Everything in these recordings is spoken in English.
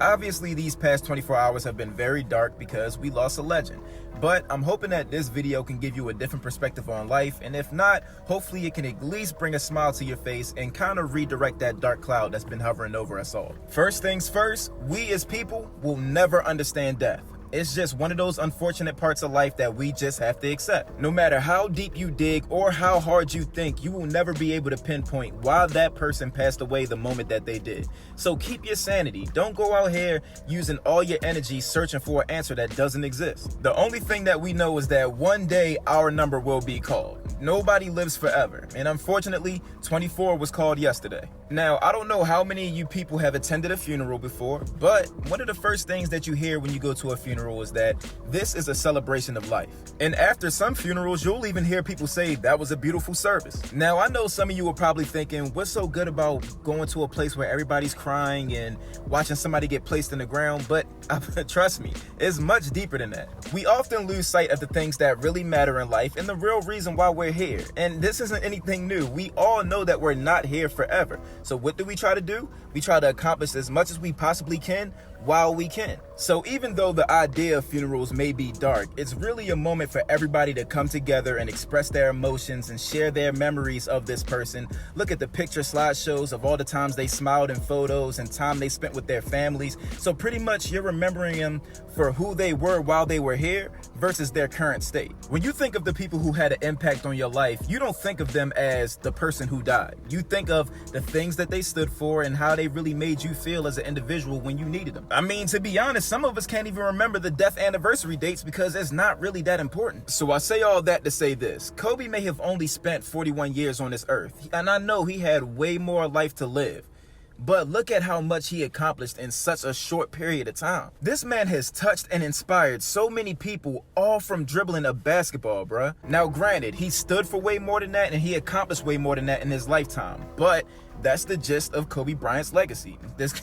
Obviously, these past 24 hours have been very dark because we lost a legend, but I'm hoping that this video can give you a different perspective on life, and if not, hopefully it can at least bring a smile to your face and kind of redirect that dark cloud that's been hovering over us all. First things first, we as people will never understand death. It's just one of those unfortunate parts of life that we just have to accept. No matter how deep you dig or how hard you think, you will never be able to pinpoint why that person passed away the moment that they did. So keep your sanity. Don't go out here using all your energy searching for an answer that doesn't exist. The only thing that we know is that one day our number will be called. Nobody lives forever, and unfortunately, 24 was called yesterday. Now, I don't know how many of you people have attended a funeral before, but one of the first things that you hear when you go to a funeral is that this is a celebration of life. And after some funerals, you'll even hear people say that was a beautiful service. Now, I know some of you are probably thinking, what's so good about going to a place where everybody's crying and watching somebody get placed in the ground? But trust me, it's much deeper than that. We often lose sight of the things that really matter in life and the real reason why we're here. And this isn't anything new. We all know that we're not here forever. So what do we try to do? We try to accomplish as much as we possibly can while we can. So even though the idea of funerals may be dark, it's really a moment for everybody to come together and express their emotions and share their memories of this person. Look at the picture slideshows of all the times they smiled in photos and time they spent with their families. So pretty much you're remembering them for who they were while they were here versus their current state. When you think of the people who had an impact on your life, you don't think of them as the person who died. You think of the things that they stood for and how they really made you feel as an individual when you needed them. I mean, to be honest, some of us can't even remember the death anniversary dates because it's not really that important. So I say all that to say this. Kobe may have only spent 41 years on this earth, and I know he had way more life to live. But look at how much he accomplished in such a short period of time. This man has touched and inspired so many people, all from dribbling a basketball, bruh. Now granted, he stood for way more than that and he accomplished way more than that in his lifetime. But that's the gist of Kobe Bryant's legacy.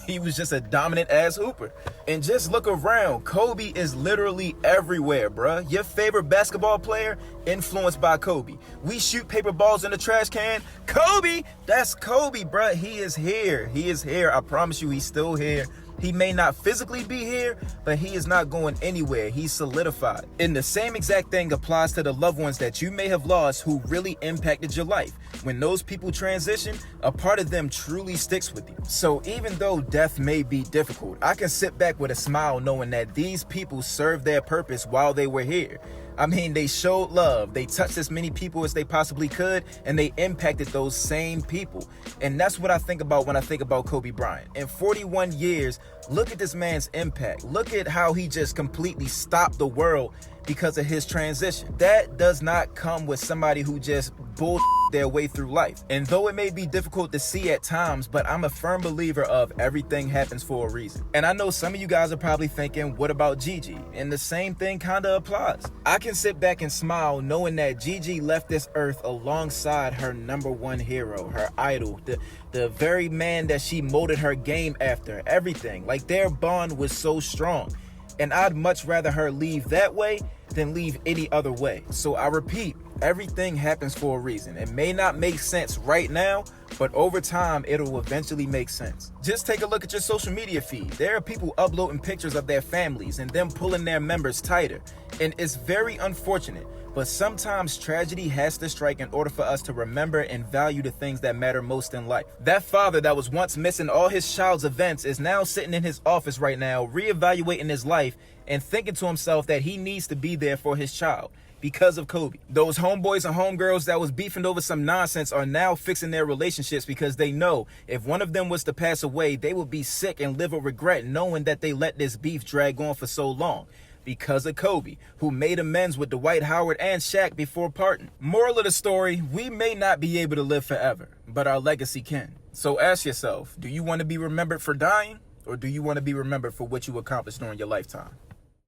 He was just a dominant ass hooper. And just look around, Kobe is literally everywhere, bruh. Your favorite basketball player, influenced by Kobe. We shoot paper balls in the trash can, Kobe, that's Kobe, bruh. He is here, he is here. I promise you, he's still here. He may not physically be here, but he is not going anywhere. He's solidified. And the same exact thing applies to the loved ones that you may have lost who really impacted your life. When those people transition, a part of them truly sticks with you. So even though death may be difficult, I can sit back with a smile knowing that these people served their purpose while they were here. I mean, they showed love, they touched as many people as they possibly could, and they impacted those same people. And that's what I think about when I think about Kobe Bryant. In 41 years, look at this man's impact. Look at how he just completely stopped the world because of his transition. That does not come with somebody who just bullshit their way through life. And though it may be difficult to see at times, but I'm a firm believer of everything happens for a reason. And I know some of you guys are probably thinking, what about Gigi? And the same thing kind of applies. I can sit back and smile knowing that Gigi left this earth alongside her number one hero, her idol, the very man that she molded her game after, everything. Like, their bond was so strong. And I'd much rather her leave that way than leave any other way. So I repeat, everything happens for a reason. It may not make sense right now, but over time, it'll eventually make sense. Just take a look at your social media feed. There are people uploading pictures of their families and them pulling their members tighter. And it's very unfortunate, but sometimes tragedy has to strike in order for us to remember and value the things that matter most in life. That father that was once missing all his child's events is now sitting in his office right now, reevaluating his life and thinking to himself that he needs to be there for his child because of Kobe. Those homeboys and homegirls that was beefing over some nonsense are now fixing their relationships because they know if one of them was to pass away, they would be sick and live with regret knowing that they let this beef drag on for so long. Because of Kobe, who made amends with Dwight Howard and Shaq before parting. Moral of the story, we may not be able to live forever, but our legacy can. So ask yourself, do you want to be remembered for dying, or do you want to be remembered for what you accomplished during your lifetime?